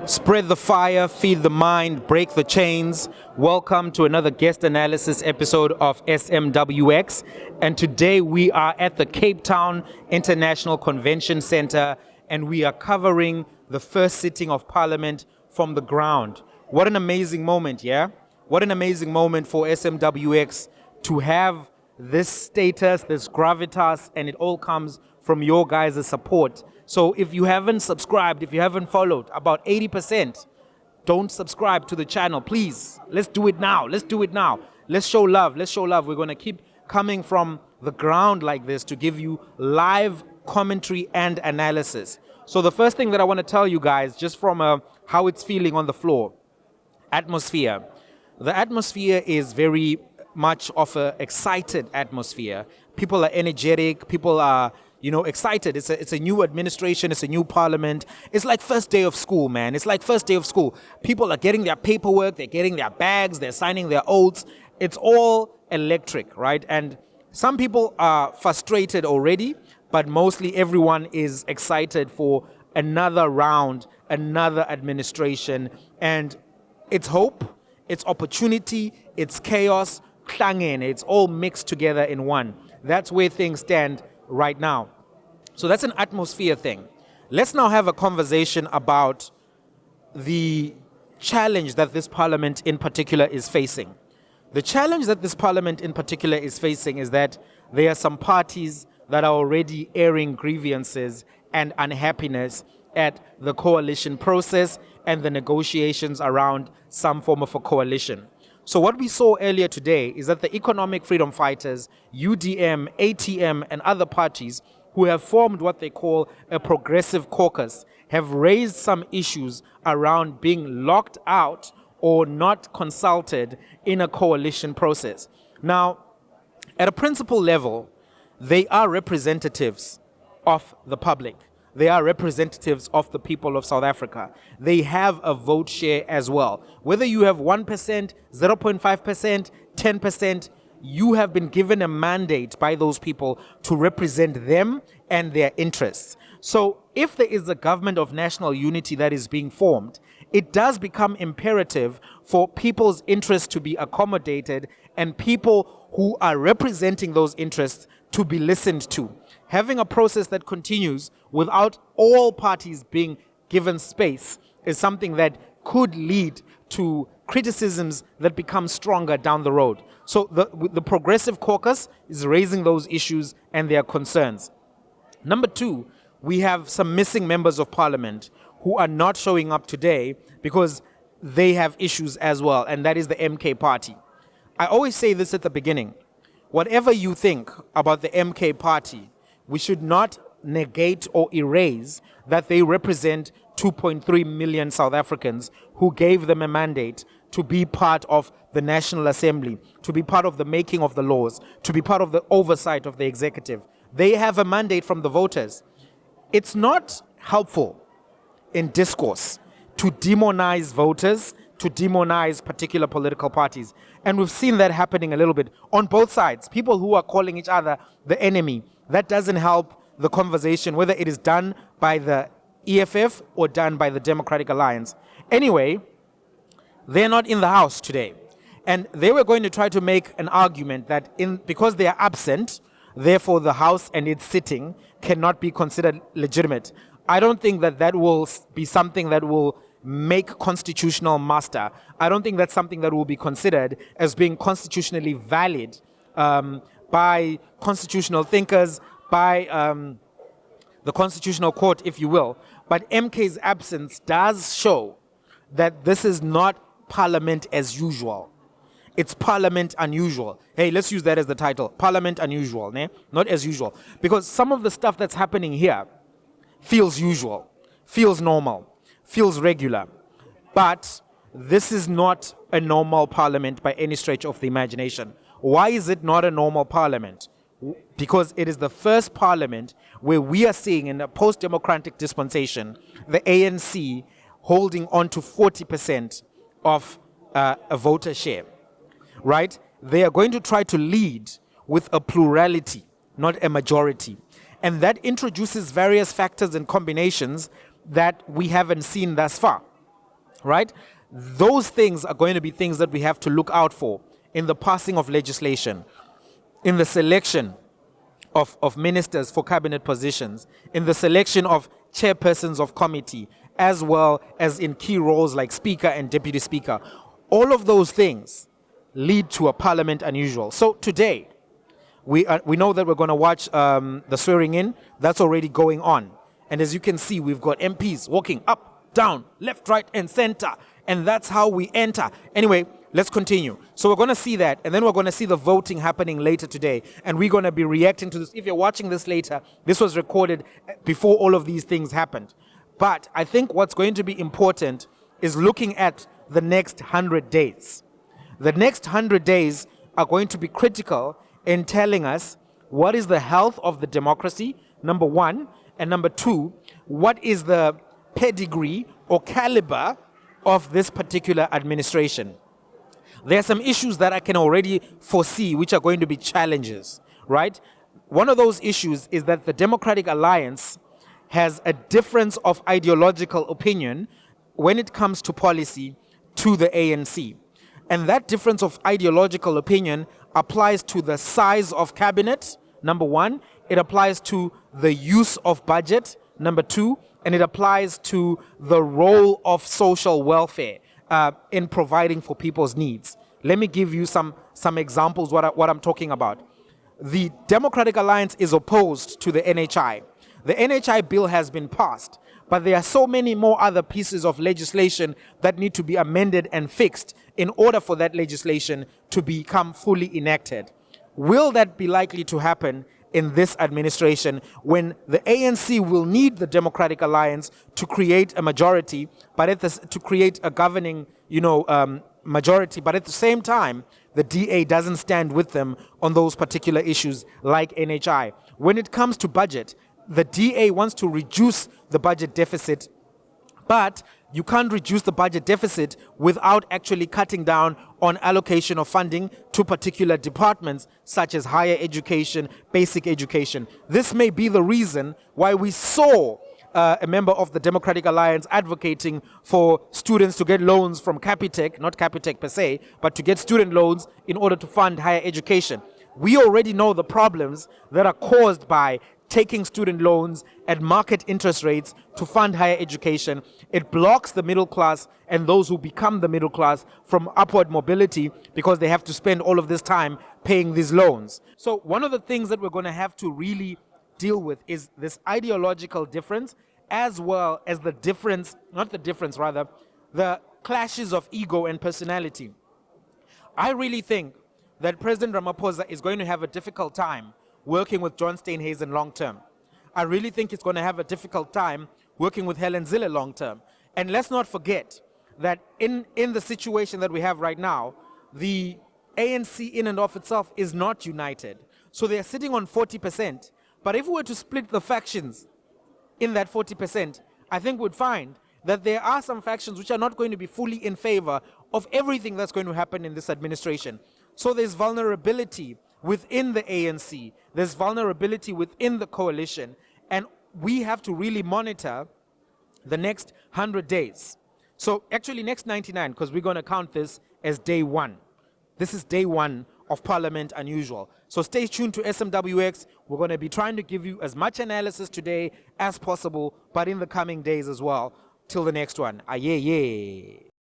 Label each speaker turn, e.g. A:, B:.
A: Spread the fire, feed the mind, break the chains. Welcome to another guest analysis episode of SMWX. And today we are at the Cape Town International Convention Center and we are covering the first sitting of Parliament from the ground. What an amazing moment, yeah? What an amazing moment for SMWX to have this status, this gravitas, and it all comes from your guys' support. So if you haven't subscribed, if you haven't followed, about 80% don't subscribe to the channel, please. Let's do it now. Let's do it now. Let's show love. Let's show love. We're going to keep coming from the ground like this to give you live commentary and analysis. So the first thing that I want to tell you guys, just from how it's feeling on the floor, atmosphere. The atmosphere is very much of an excited atmosphere. People are energetic. People are excited. It's a new administration. It's a new parliament. It's like first day of school, man. It's like first day of school. People are getting their paperwork. They're getting their bags. They're signing their oaths. It's all electric, right? And some people are frustrated already, but mostly everyone is excited for another round, another administration. And it's hope, it's opportunity, it's chaos, klangin. It's all mixed together in one. That's where things stand right now. So that's an atmosphere thing. Let's now have a conversation about the challenge that this parliament in particular is facing. The challenge that this parliament in particular is facing is that there are some parties that are already airing grievances and unhappiness at the coalition process and the negotiations around some form of a coalition. So what we saw earlier today is that the Economic Freedom Fighters, UDM, ATM, and other parties who have formed what they call a progressive caucus have raised some issues around being locked out or not consulted in a coalition process. Now, at a principal level, they are representatives of the public. They are representatives of the people of South Africa. They have a vote share as well. Whether you have 1%, 0.5%, 10%, you have been given a mandate by those people to represent them and their interests. So if there is a government of national unity that is being formed, it does become imperative for people's interests to be accommodated and people who are representing those interests to be listened to. Having a process that continues without all parties being given space is something that could lead to criticisms that become stronger down the road. So the Progressive Caucus is raising those issues and their concerns. Number two, we have some missing members of parliament who are not showing up today because they have issues as well, and that is the MK party. I always say this at the beginning. Whatever you think about the MK party, we should not negate or erase that they represent 2.3 million South Africans who gave them a mandate to be part of the National Assembly, to be part of the making of the laws, to be part of the oversight of the executive. They have a mandate from the voters. It's not helpful in discourse to demonize voters, to demonize particular political parties. And we've seen that happening a little bit on both sides. People who are calling each other the enemy. That doesn't help the conversation, whether it is done by the EFF or done by the Democratic Alliance. Anyway, they're not in the House today. And they were going to try to make an argument that because they are absent, therefore the House and its sitting cannot be considered legitimate. I don't think that will be something that will make constitutional muster. I don't think that's something that will be considered as being constitutionally valid by constitutional thinkers, by the Constitutional Court, if you will. But MK's absence does show that this is not Parliament as usual. It's Parliament unusual. Hey, let's use that as the title. Parliament unusual, né? Not as usual. Because some of the stuff that's happening here feels usual, feels normal, feels regular. But this is not a normal parliament by any stretch of the imagination. Why is it not a normal parliament? Because it is the first parliament where we are seeing in a post-democratic dispensation, the ANC holding on to 40% of a voter share, right? They are going to try to lead with a plurality, not a majority. And that introduces various factors and combinations that we haven't seen thus far. right? Those things are going to be things that we have to look out for in the passing of legislation, in the selection of ministers for cabinet positions, in the selection of chairpersons of committee, as well as in key roles like speaker and deputy speaker. All of those things lead to a parliament unusual. So today, we know that we're going to watch the swearing in. That's already going on. And as you can see, we've got MPs walking up, down, left, right, and center. And that's how we enter. Anyway, let's continue. So we're going to see that, and then we're going to see the voting happening later today. And we're going to be reacting to this. If you're watching this later, this was recorded before all of these things happened. But I think what's going to be important is looking at the next 100 days. The next 100 days are going to be critical in telling us what is the health of the democracy, number one, and number two, what is the pedigree or caliber of this particular administration. There are some issues that I can already foresee which are going to be challenges, right? One of those issues is that the Democratic Alliance has a difference of ideological opinion when it comes to policy to the ANC. And that difference of ideological opinion applies to the size of cabinet, number one. It applies to the use of budget, number two. And it applies to the role of social welfare in providing for people's needs. Let me give you some examples what I'm talking about. The Democratic Alliance is opposed to the NHI. The NHI bill has been passed, but there are so many more other pieces of legislation that need to be amended and fixed in order for that legislation to become fully enacted. Will that be likely to happen in this administration when the ANC will need the Democratic Alliance to create a majority, but to create a governing, majority, but at the same time, the DA doesn't stand with them on those particular issues like NHI. When it comes to budget, the DA wants to reduce the budget deficit, but you can't reduce the budget deficit without actually cutting down on allocation of funding to particular departments such as higher education, basic education. This may be the reason why we saw a member of the Democratic Alliance advocating for students to get loans from Capitec, not Capitec per se, but to get student loans in order to fund higher education. We already know the problems that are caused by taking student loans at market interest rates to fund higher education. It blocks the middle class and those who become the middle class from upward mobility because they have to spend all of this time paying these loans. So one of the things that we're going to have to really deal with is this ideological difference, as well as the clashes of ego and personality. I really think that President Ramaphosa is going to have a difficult time working with John Steenhuisen long term. I really think he's going to have a difficult time working with Helen Zille long term. And let's not forget that in the situation that we have right now, the ANC in and of itself is not united. So they're sitting on 40%. But if we were to split the factions in that 40%, I think we'd find that there are some factions which are not going to be fully in favor of everything that's going to happen in this administration. So there's vulnerability within the ANC, there's vulnerability within the coalition, and we have to really monitor the next 100 days. So actually next 99, because we're going to count this as day one. This is day one of Parliament Unusual. So stay tuned to SMWX. We're going to be trying to give you as much analysis today as possible, but in the coming days as well. Till the next one. Aye, yeah.